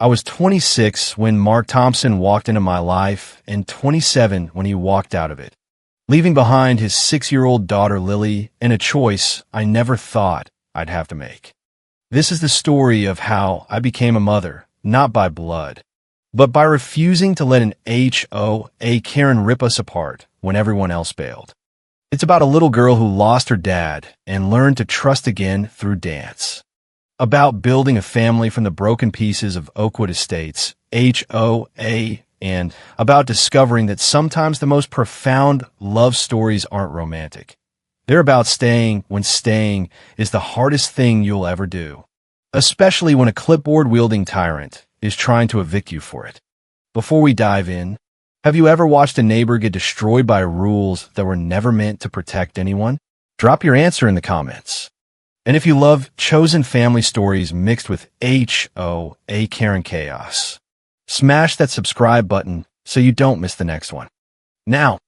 I was 26 when Mark Thompson walked into my life and 27 when he walked out of it, leaving behind his 6-year-old daughter Lily and a choice I never thought I'd have to make. This is the story of how I became a mother, not by blood, but by refusing to let an HOA Karen rip us apart when everyone else bailed. It's about a little girl who lost her dad and learned to trust again through dance. About building a family from the broken pieces of Oakwood Estates, HOA, and about discovering that sometimes the most profound love stories aren't romantic. They're about staying when staying is the hardest thing you'll ever do, especially when a clipboard-wielding tyrant is trying to evict you for it. Before we dive in, have you ever watched a neighbor get destroyed by rules that were never meant to protect anyone? Drop your answer in the comments. And if you love chosen family stories mixed with HOA Karen chaos, smash that subscribe button so you don't miss the next one. Now,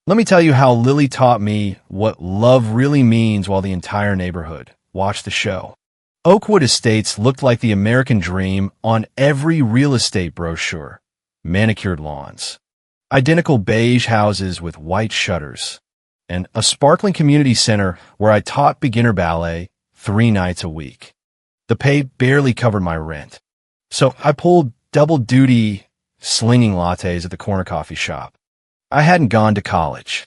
let me tell you how Lily taught me what love really means while the entire neighborhood watched the show. Oakwood Estates looked like the American dream on every real estate brochure. Manicured lawns, identical beige houses with white shutters, and a sparkling community center where I taught beginner ballet 3 nights a week. The pay barely covered my rent, so I pulled double duty slinging lattes at the corner coffee shop. I hadn't gone to college.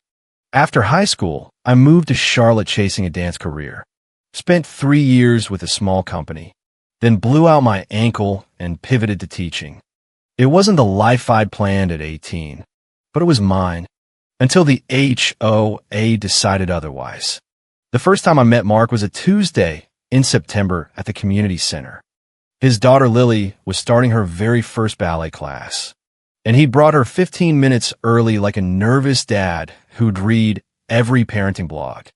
After high school, I moved to Charlotte chasing a dance career. Spent 3 years with a small company, then blew out my ankle and pivoted to teaching. It wasn't the life I'd planned at 18, but it was mine, until the HOA decided otherwise. The first time I met Mark was a Tuesday in September at the community center. His daughter Lily was starting her very first ballet class, and he brought her 15 minutes early like a nervous dad who'd read every parenting blog.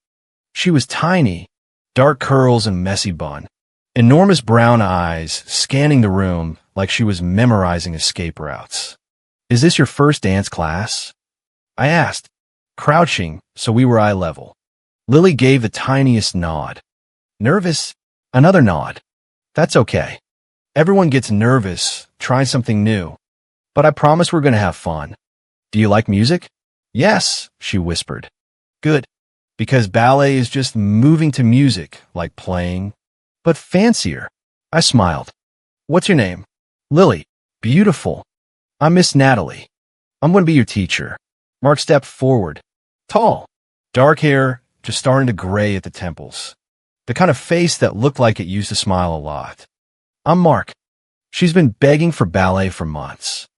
She was tiny, dark curls and messy bun, enormous brown eyes scanning the room like she was memorizing escape routes. "Is this your first dance class?" I asked, crouching so we were eye level. Lily gave the tiniest nod. "Nervous?" Another nod. "That's okay. Everyone gets nervous trying something new, but I promise we're going to have fun. Do you like music?" "Yes," she whispered. "Good, because ballet is just moving to music, like playing, but fancier." I smiled. "What's your name?" "Lily." "Beautiful. I'm Miss Natalie. I'm going to be your teacher." Mark stepped forward. Tall, dark hair, just starting to gray at the temples. The kind of face that looked like it used to smile a lot. "I'm Mark." She's been begging for ballet for months.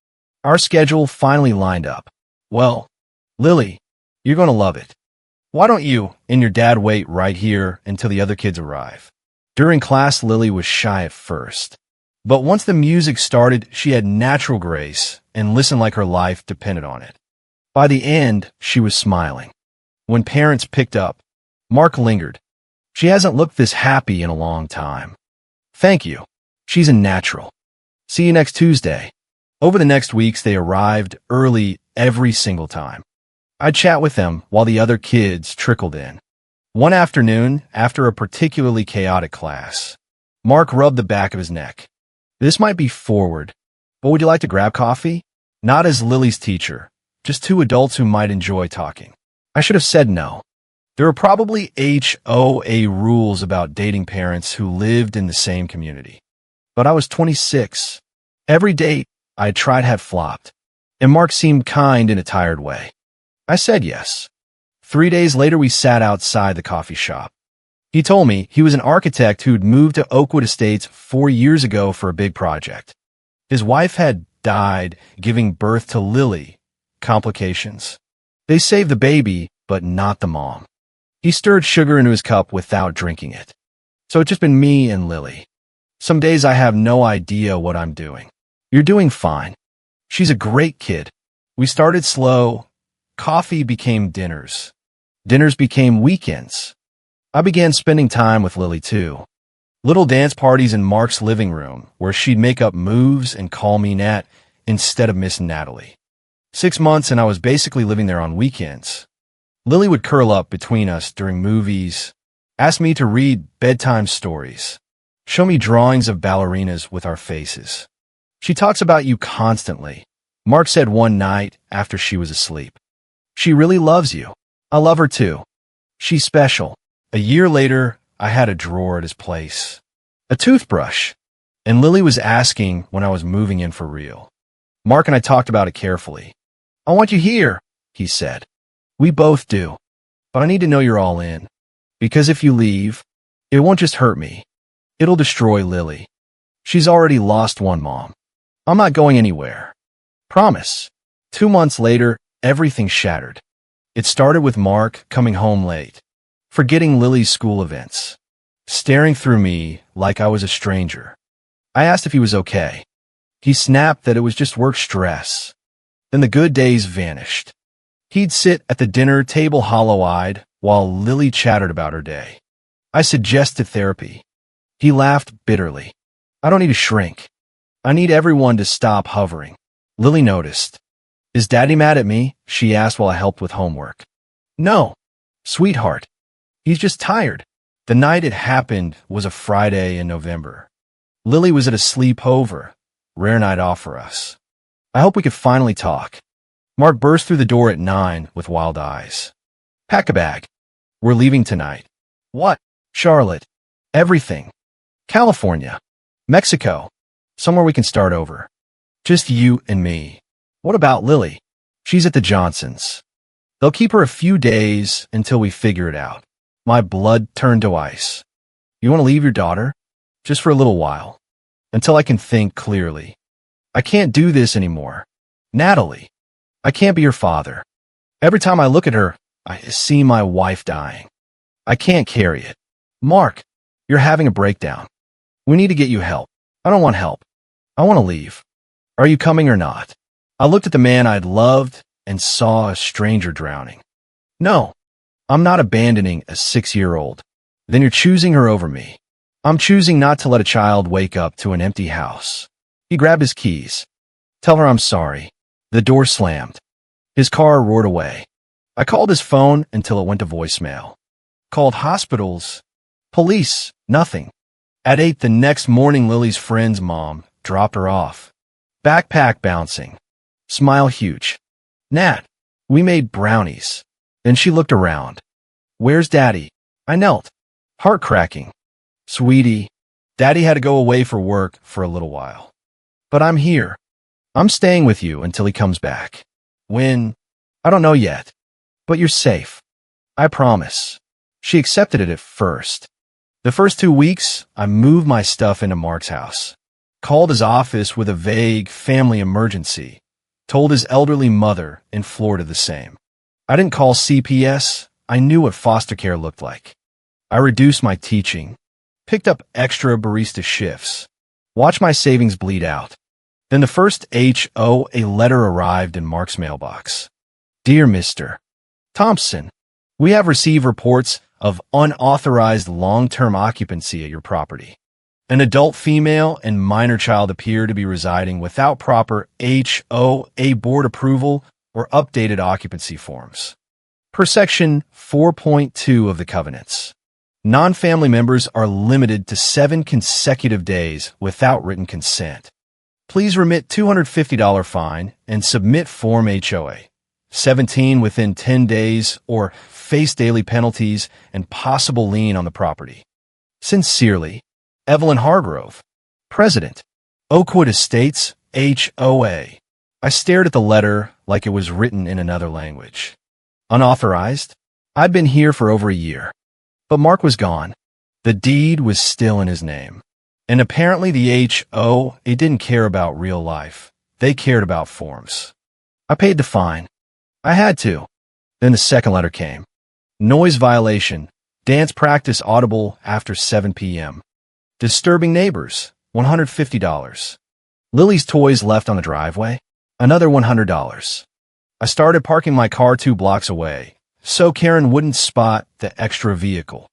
Our schedule finally lined up. "Well, Lily, you're going to love it. Why don't you and your dad wait right here until the other kids arrive?" During class, Lily was shy at first, but once the music started, she had natural grace and listened like her life depended on it. By the end, she was smiling. When parents picked up, Mark lingered. "She hasn't looked this happy in a long time." "Thank you. She's a natural. See you next Tuesday." Over the next weeks, they arrived early every single time. I'd chat with them while the other kids trickled in. One afternoon, after a particularly chaotic class, Mark rubbed the back of his neck. "This might be forward, but would you like to grab coffee?" Not as Lily's teacher, just 2 adults who might enjoy talking. I should have said no. There were probably HOA rules about dating parents who lived in the same community. But I was 26. Every date I tried had flopped, and Mark seemed kind in a tired way. I said yes. 3 days later, we sat outside the coffee shop. He told me he was an architect who'd moved to Oakwood Estates 4 years ago for a big project. His wife had died giving birth to Lily. Complications. They saved the baby, but not the mom. He stirred sugar into his cup without drinking it. So it's just been me and Lily. Some days I have no idea what I'm doing. "You're doing fine. She's a great kid." We started slow. Coffee became dinners. Dinners became weekends. I began spending time with Lily too. Little dance parties in Mark's living room where she'd make up moves and call me Nat instead of Miss Natalie. 6 months and I was basically living there on weekends. Lily would curl up between us during movies, ask me to read bedtime stories, show me drawings of ballerinas with our faces. She talks about you constantly. Mark said one night after she was asleep. She really loves you. I love her too. She's special. A year later, I had a drawer at his place. A toothbrush. And Lily was asking when I was moving in for real. Mark and I talked about it carefully. I want you here, he said. We both do. But I need to know you're all in. Because if you leave, it won't just hurt me. It'll destroy Lily. She's already lost one mom. I'm not going anywhere. Promise. 2 months later, everything shattered. It started with Mark coming home late, forgetting Lily's school events, staring through me like I was a stranger. I asked if he was okay. He snapped that it was just work stress. Then the good days vanished. He'd sit at the dinner table hollow-eyed while Lily chattered about her day. I suggested therapy. He laughed bitterly. I don't need to shrink. I need everyone to stop hovering. Lily noticed. Is Daddy mad at me? She asked while I helped with homework. No, sweetheart. He's just tired. The night it happened was a Friday in November. Lily was at a sleepover, rare night off for us. I hope we could finally talk. Mark burst through the door at 9 with wild eyes. Pack a bag. We're leaving tonight. What? Charlotte. Everything. California. Mexico. Somewhere we can start over. Just you and me. What about Lily? She's at the Johnsons. They'll keep her a few days until we figure it out. My blood turned to ice. You want to leave your daughter? Just for a little while. Until I can think clearly. I can't do this anymore. Natalie. I can't be her father. Every time I look at her, I see my wife dying. I can't carry it. Mark, you're having a breakdown. We need to get you help. I don't want help. I want to leave. Are you coming or not? I looked at the man I'd loved and saw a stranger drowning. No, I'm not abandoning a 6-year-old. Then you're choosing her over me. I'm choosing not to let a child wake up to an empty house. He grabbed his keys. Tell her I'm sorry. The door slammed. His car roared away. I called his phone until it went to voicemail. Called hospitals. Police. Nothing. At 8 the next morning, Lily's friend's mom dropped her off. Backpack bouncing. Smile huge. Nat, we made brownies. Then she looked around. Where's Daddy? I knelt. Heart cracking. Sweetie, Daddy had to go away for work for a little while. But I'm here. I'm staying with you until he comes back. When? I don't know yet. But you're safe. I promise. She accepted it at first. The first 2 weeks, I moved my stuff into Mark's house. Called his office with a vague family emergency. Told his elderly mother in Florida the same. I didn't call CPS. I knew what foster care looked like. I reduced my teaching. Picked up extra barista shifts. Watched my savings bleed out. Then the first HOA letter arrived in Mark's mailbox. Dear Mr. Thompson, we have received reports of unauthorized long-term occupancy at your property. An adult female and minor child appear to be residing without proper HOA board approval or updated occupancy forms. Per Section 4.2 of the covenants, non-family members are limited to 7 consecutive days without written consent. Please remit $250 fine and submit Form HOA 17 within 10 days or face daily penalties and possible lien on the property. Sincerely, Evelyn Hargrove, President, Oakwood Estates, HOA. I stared at the letter like it was written in another language. Unauthorized? I'd been here for over a year. But Mark was gone. The deed was still in his name. And apparently the HOA didn't care about real life. They cared about forms. I paid the fine. I had to. Then the second letter came. Noise violation. Dance practice audible after 7 p.m. Disturbing neighbors. $150. Lily's toys left on the driveway. Another $100. I started parking my car 2 blocks away, so Karen wouldn't spot the extra vehicle.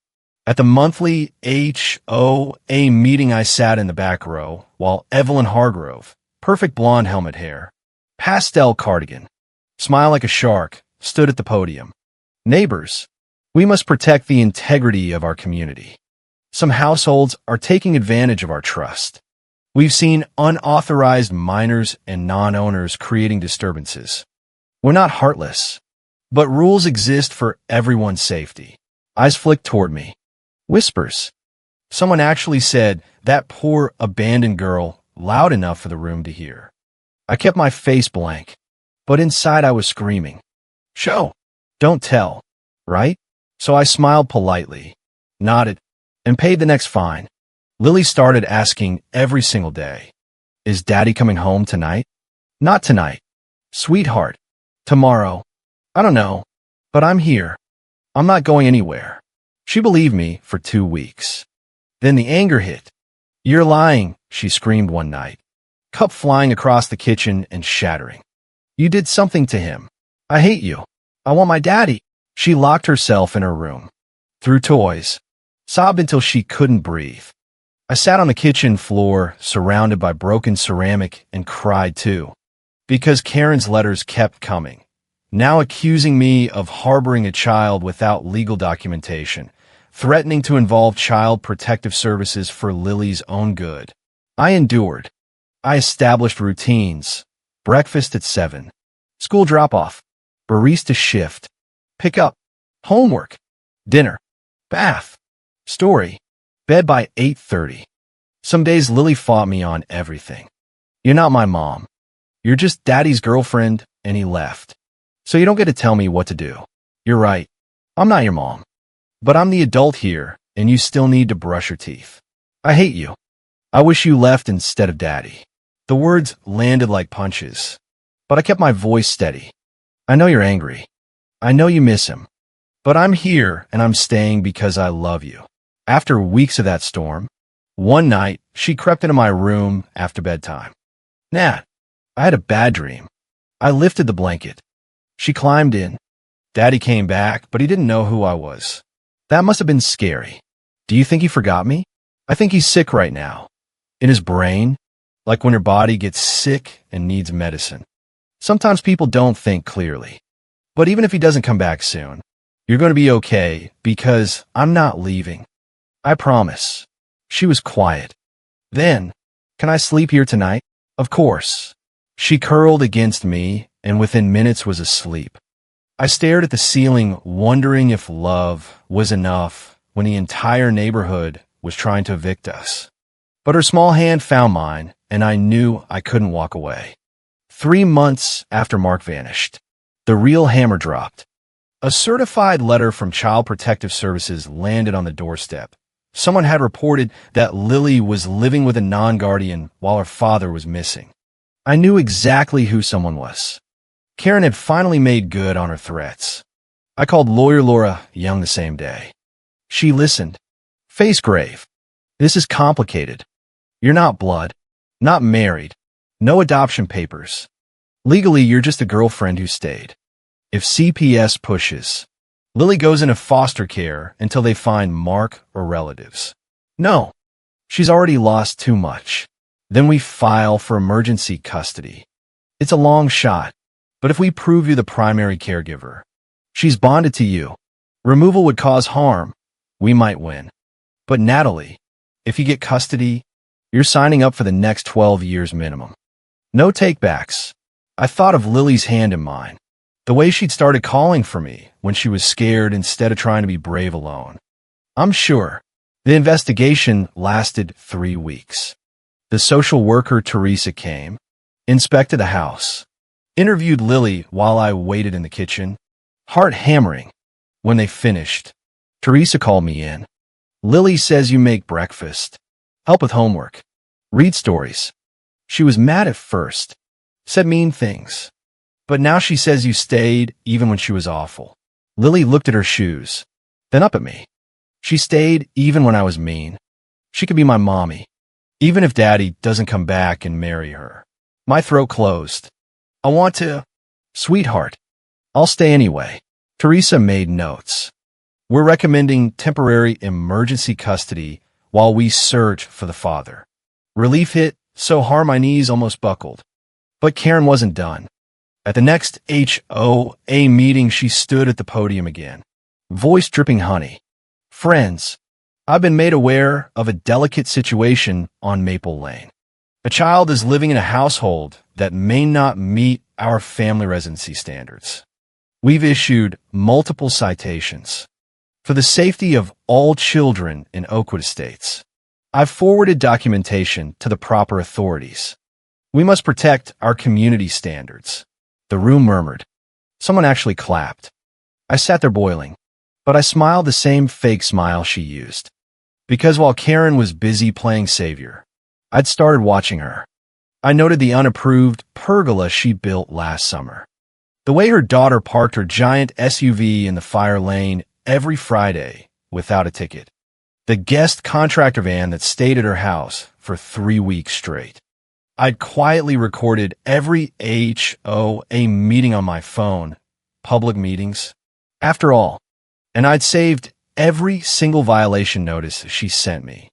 At the monthly HOA meeting, I sat in the back row, while Evelyn Hargrove, perfect blonde helmet hair, pastel cardigan, smile like a shark, stood at the podium. Neighbors, we must protect the integrity of our community. Some households are taking advantage of our trust. We've seen unauthorized minors and non-owners creating disturbances. We're not heartless, but rules exist for everyone's safety. Eyes flick toward me. Whispers. Someone actually said, "That poor abandoned girl," loud enough for the room to hear. I kept my face blank, but inside I was screaming. Show. Don't tell. Right? So I smiled politely, nodded, and paid the next fine. Lily started asking every single day, "Is Daddy coming home tonight?" "Not tonight. Sweetheart. Tomorrow." "I don't know, but I'm here. I'm not going anywhere." She believed me for 2 weeks. Then the anger hit. "You're lying," she screamed one night, cup flying across the kitchen and shattering. "You did something to him. I hate you. I want my daddy." She locked herself in her room, threw toys, sobbed until she couldn't breathe. I sat on the kitchen floor, surrounded by broken ceramic, and cried too, because Karen's letters kept coming, now accusing me of harboring a child without legal documentation, threatening to involve Child Protective Services for Lily's own good. I endured. I established routines: breakfast at 7, school drop-off, barista shift, pick up, homework, dinner, bath, story, bed by 8:30. Some days Lily fought me on everything. "You're not my mom. You're just Daddy's girlfriend," and he left. "So you don't get to tell me what to do." "You're right. I'm not your mom. But I'm the adult here, and you still need to brush your teeth. I hate you. I wish you left instead of Daddy." The words landed like punches, but I kept my voice steady. "I know you're angry. I know you miss him. But I'm here, and I'm staying because I love you." After weeks of that storm, one night, she crept into my room after bedtime. "Nat, I had a bad dream." I lifted the blanket. She climbed in. "Daddy came back, but he didn't know who I was." "That must have been scary. Do you think he forgot me?" "I think he's sick right now. In his brain, like when your body gets sick and needs medicine. Sometimes people don't think clearly. But even if he doesn't come back soon, you're going to be okay because I'm not leaving. I promise." She was quiet. Then, "Can I sleep here tonight?" "Of course." She curled against me and within minutes was asleep. I stared at the ceiling, wondering if love was enough when the entire neighborhood was trying to evict us. But her small hand found mine, and I knew I couldn't walk away. 3 months after Mark vanished, the real hammer dropped. A certified letter from Child Protective Services landed on the doorstep. Someone had reported that Lily was living with a non-guardian while her father was missing. I knew exactly who someone was. Karen had finally made good on her threats. I called lawyer Laura Young the same day. She listened. "Face grave. This is complicated. You're not blood, not married, no adoption papers. Legally, you're just a girlfriend who stayed. If CPS pushes, Lily goes into foster care until they find Mark or relatives. No, she's already lost too much. Then we file for emergency custody. It's a long shot, but if we prove you the primary caregiver, she's bonded to you. Removal would cause harm. We might win. But Natalie, if you get custody, you're signing up for the next 12 years minimum. No takebacks." I thought of Lily's hand in mine, the way she'd started calling for me when she was scared instead of trying to be brave alone. I'm sure. The investigation lasted 3 weeks. The social worker, Teresa, came, inspected the house, interviewed Lily while I waited in the kitchen, heart hammering. When they finished, Teresa called me in. "Lily says you make breakfast, help with homework, read stories." She was mad at first, said mean things, but now she says you stayed even when she was awful. Lily looked at her shoes, then up at me. "She stayed even when I was mean. She could be my mommy, even if Daddy doesn't come back and marry her." My throat closed. "I want to." "Sweetheart, I'll stay anyway." Teresa made notes. "We're recommending temporary emergency custody while we search for the father." Relief hit so hard my knees almost buckled. But Karen wasn't done. At the next HOA meeting, she stood at the podium again, voice dripping honey. "Friends, I've been made aware of a delicate situation on Maple Lane. A child is living in a household that may not meet our family residency standards. We've issued multiple citations. For the safety of all children in Oakwood Estates, I've forwarded documentation to the proper authorities. We must protect our community standards. The room murmured. Someone actually clapped. I sat there boiling, but I smiled the same fake smile she used. Because while Karen was busy playing savior, I'd started watching her. I noted the unapproved pergola she built last summer. The way her daughter parked her giant SUV in the fire lane every Friday without a ticket. The guest contractor van that stayed at her house for 3 weeks straight. I'd quietly recorded every HOA meeting on my phone, public meetings. After all, and I'd saved every single violation notice she sent me,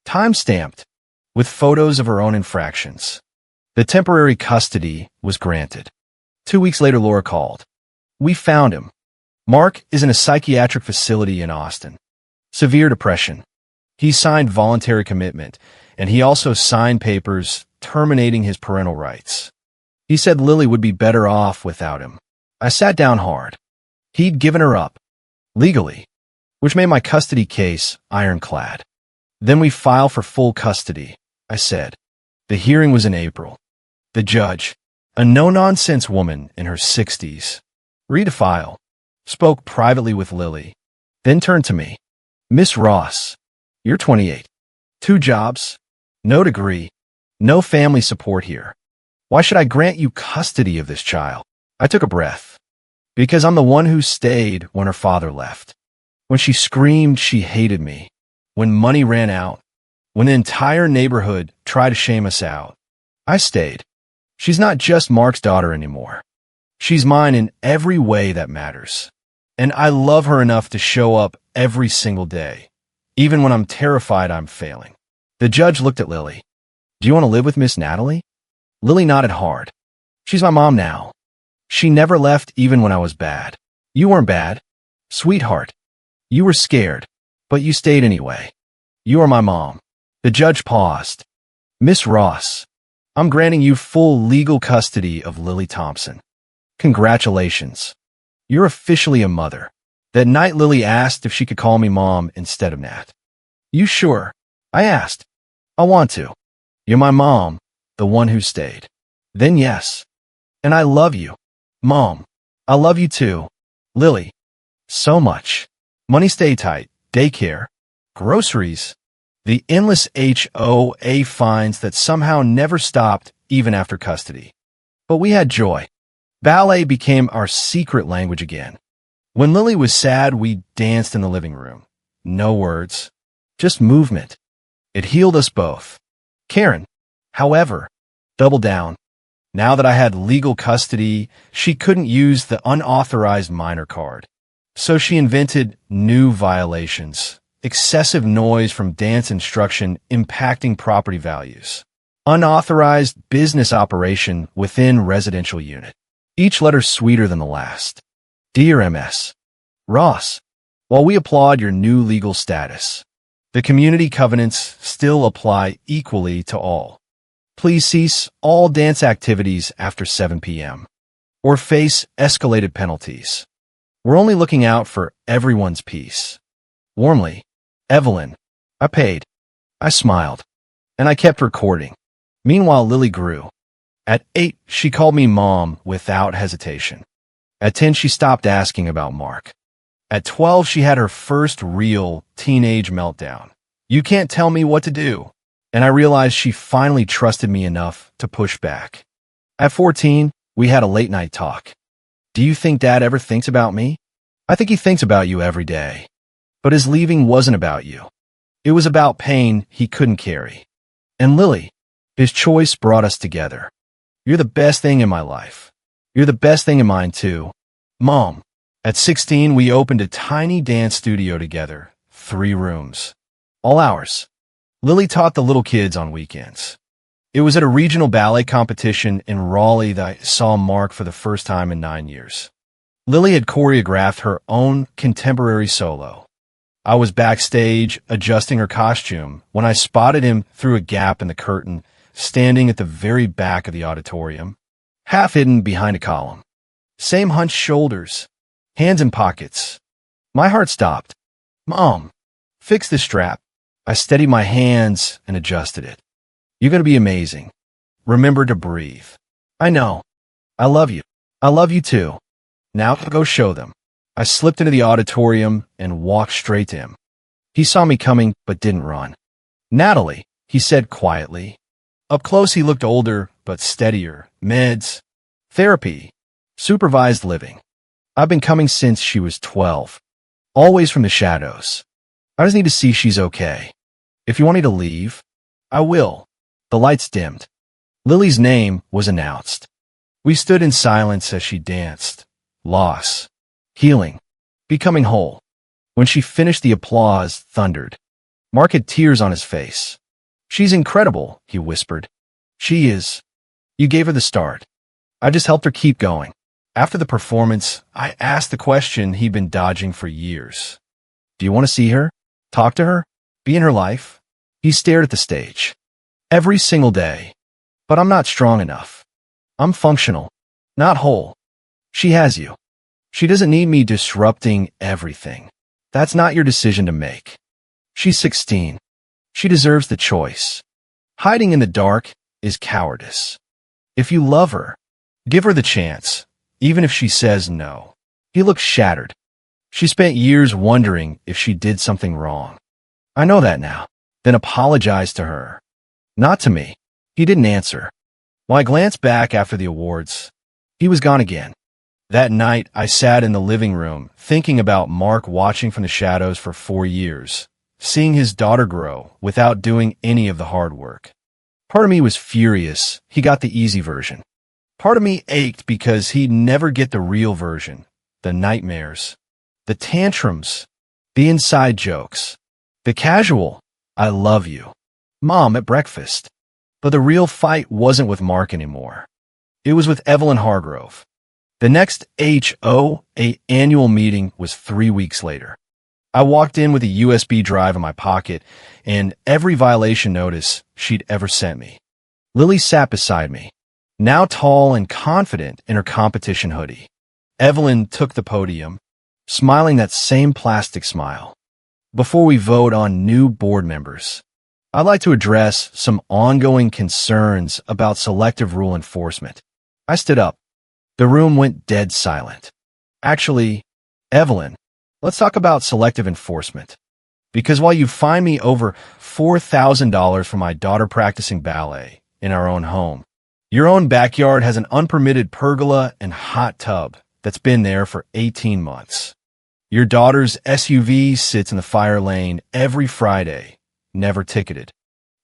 time-stamped, with photos of her own infractions. The temporary custody was granted. 2 weeks later, Laura called. We found him. Mark is in a psychiatric facility in Austin. Severe depression. He signed voluntary commitment, and he also signed papers terminating his parental rights. He said Lily would be better off without him. I sat down hard. He'd given her up, legally, which made my custody case ironclad. Then we file for full custody, I said. The hearing was in April. The judge, a no-nonsense woman in her 60s, read a file, spoke privately with Lily, then turned to me. Miss Ross, you're 28. 2 jobs, no degree, no family support here. Why should I grant you custody of this child? I took a breath. Because I'm the one who stayed when her father left. When she screamed she hated me. When money ran out. When the entire neighborhood tried to shame us out. I stayed. She's not just Mark's daughter anymore. She's mine in every way that matters. And I love her enough to show up every single day, even when I'm terrified I'm failing. The judge looked at Lily. Do you want to live with Miss Natalie? Lily nodded hard. She's my mom now. She never left even when I was bad. You weren't bad, sweetheart. You were scared, but you stayed anyway. You are my mom. The judge paused. Miss Ross, I'm granting you full legal custody of Lily Thompson. Congratulations. You're officially a mother. That night Lily asked if she could call me mom instead of Nat. You sure? I asked. I want to. You're my mom, the one who stayed. Then yes. And I love you. Mom, I love you too. Lily, so much. Money stay tight, daycare, groceries, the endless HOA fines that somehow never stopped even after custody. But we had joy. Ballet became our secret language again. When Lily was sad, we danced in the living room. No words, just movement. It healed us both. Karen, however, doubled down. Now that I had legal custody, she couldn't use the unauthorized minor card. So she invented new violations, excessive noise from dance instruction impacting property values, unauthorized business operation within residential unit. Each letter sweeter than the last. Dear MS. Ross, while we applaud your new legal status, the community covenants still apply equally to all. Please cease all dance activities after 7 p.m. or face escalated penalties. We're only looking out for everyone's peace. Warmly, Evelyn. I paid. I smiled. And I kept recording. Meanwhile, Lily grew. At 8, she called me mom without hesitation. At 10, she stopped asking about Mark. At 12, she had her first real teenage meltdown. You can't tell me what to do. And I realized she finally trusted me enough to push back. At 14, we had a late-night talk. Do you think Dad ever thinks about me? I think he thinks about you every day. But his leaving wasn't about you. It was about pain he couldn't carry. And Lily, his choice brought us together. You're the best thing in my life. You're the best thing in mine, too. Mom. At 16, we opened a tiny dance studio together, 3 rooms. All ours. Lily taught the little kids on weekends. It was at a regional ballet competition in Raleigh that I saw Mark for the first time in 9 years. Lily had choreographed her own contemporary solo. I was backstage adjusting her costume when I spotted him through a gap in the curtain standing at the very back of the auditorium, half hidden behind a column. Same hunched shoulders, hands in pockets. My heart stopped. Mom, fix this strap. I steadied my hands and adjusted it. You're going to be amazing. Remember to breathe. I know. I love you. I love you too. Now go show them. I slipped into the auditorium and walked straight to him. He saw me coming but didn't run. Natalie, he said quietly. Up close he looked older but steadier. Meds, therapy, supervised living. I've been coming since she was 12. Always from the shadows. I just need to see she's okay. If you want me to leave, I will. The lights dimmed. Lily's name was announced. We stood in silence as she danced. Loss. Healing. Becoming whole. When she finished, the applause thundered. Mark had tears on his face. She's incredible, he whispered. She is. You gave her the start. I just helped her keep going. After the performance, I asked the question he'd been dodging for years. Do you want to see her? Talk to her? Be in her life? He stared at the stage. Every single day. But I'm not strong enough. I'm functional, not whole. She has you. She doesn't need me disrupting everything. That's not your decision to make. She's 16. She deserves the choice. Hiding in the dark is cowardice. If you love her, give her the chance, even if she says no. He looked shattered. She spent years wondering if she did something wrong. I know that now. Then apologize to her. Not to me. He didn't answer. When I glanced back after the awards, he was gone again. That night, I sat in the living room, thinking about Mark watching from the shadows for 4 years, seeing his daughter grow without doing any of the hard work. Part of me was furious he got the easy version. Part of me ached because he'd never get the real version, the nightmares, the tantrums, the inside jokes, the casual, I love you, Mom at breakfast. But the real fight wasn't with Mark anymore. It was with Evelyn Hargrove. The next HOA annual meeting was 3 weeks later. I walked in with a USB drive in my pocket and every violation notice she'd ever sent me. Lily sat beside me, now tall and confident in her competition hoodie. Evelyn took the podium, smiling that same plastic smile. Before we vote on new board members, I'd like to address some ongoing concerns about selective rule enforcement. I stood up. The room went dead silent. Actually, Evelyn, let's talk about selective enforcement. Because while you fined me over $4,000 for my daughter practicing ballet in our own home, your own backyard has an unpermitted pergola and hot tub that's been there for 18 months. Your daughter's SUV sits in the fire lane every Friday, never ticketed.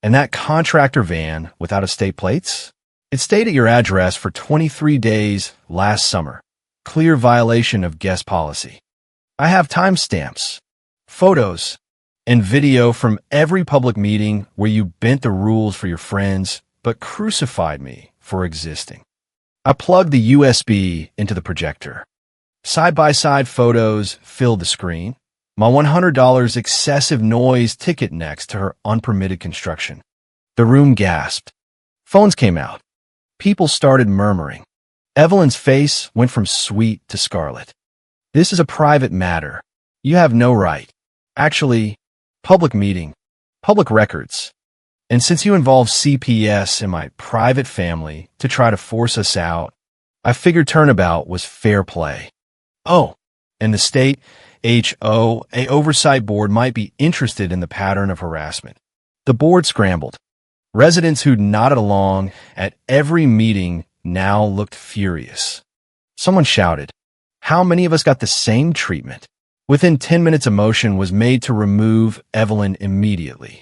And that contractor van without estate plates? It stayed at your address for 23 days last summer. Clear violation of guest policy. I have timestamps, photos, and video from every public meeting where you bent the rules for your friends but crucified me for existing. I plugged the USB into the projector. Side-by-side photos filled the screen. My $100 excessive noise ticket next to her unpermitted construction. The room gasped. Phones came out. People started murmuring. Evelyn's face went from sweet to scarlet. This is a private matter. You have no right. Actually, public meeting, public records. And since you involved CPS in my private family to try to force us out, I figured turnabout was fair play. Oh, and the state HOA oversight board might be interested in the pattern of harassment. The board scrambled. Residents who'd nodded along at every meeting now looked furious. Someone shouted, "How many of us got the same treatment?" Within 10 minutes, a motion was made to remove Evelyn immediately.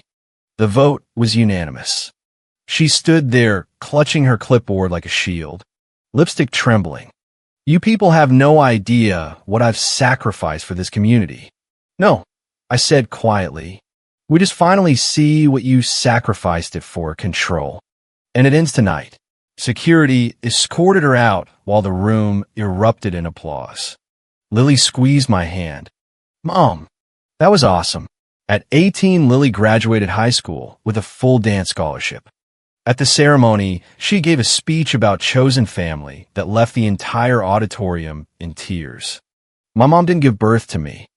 The vote was unanimous. She stood there, clutching her clipboard like a shield, lipstick trembling. You people have no idea what I've sacrificed for this community. No, I said quietly. We just finally see what you sacrificed it for, control. And it ends tonight. Security escorted her out while the room erupted in applause. Lily squeezed my hand. Mom, that was awesome. At 18, Lily graduated high school with a full dance scholarship. At the ceremony, she gave a speech about chosen family that left the entire auditorium in tears. My mom didn't give birth to me.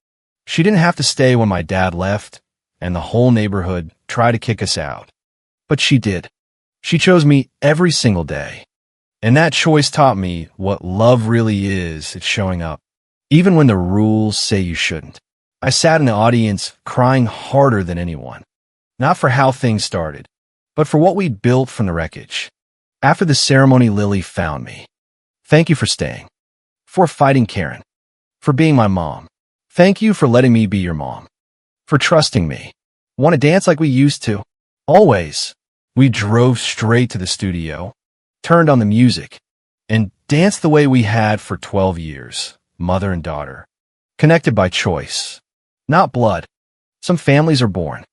She didn't have to stay when my dad left, and the whole neighborhood tried to kick us out. But she did. She chose me every single day. And that choice taught me what love really is. It's showing up, even when the rules say you shouldn't. I sat in the audience crying harder than anyone, not for how things started, but for what we'd built from the wreckage. After the ceremony, Lily found me. Thank you for staying, for fighting Karen, for being my mom. Thank you for letting me be your mom, for trusting me. Want to dance like we used to? Always. We drove straight to the studio, turned on the music, and danced the way we had for 12 years, mother and daughter, connected by choice, not blood. Some families are born.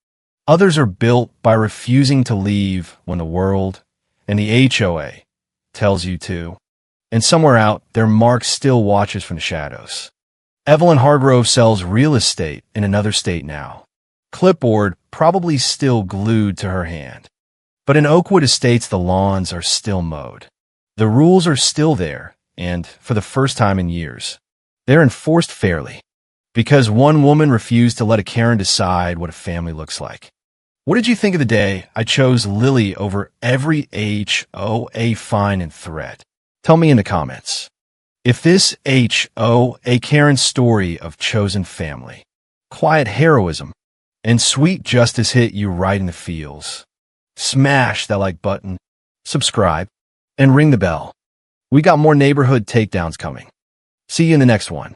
Others are built by refusing to leave when the world and the HOA tells you to. And somewhere out there, Mark still watches from the shadows. Evelyn Hargrove sells real estate in another state now. Clipboard probably still glued to her hand. But in Oakwood Estates, the lawns are still mowed. The rules are still there, and for the first time in years, they're enforced fairly. Because one woman refused to let a Karen decide what a family looks like. What did you think of the day I chose Lily over every HOA fine and threat? Tell me in the comments. If this HOA Karen story of chosen family, quiet heroism, and sweet justice hit you right in the feels, smash that like button, subscribe, and ring the bell. We got more neighborhood takedowns coming. See you in the next one.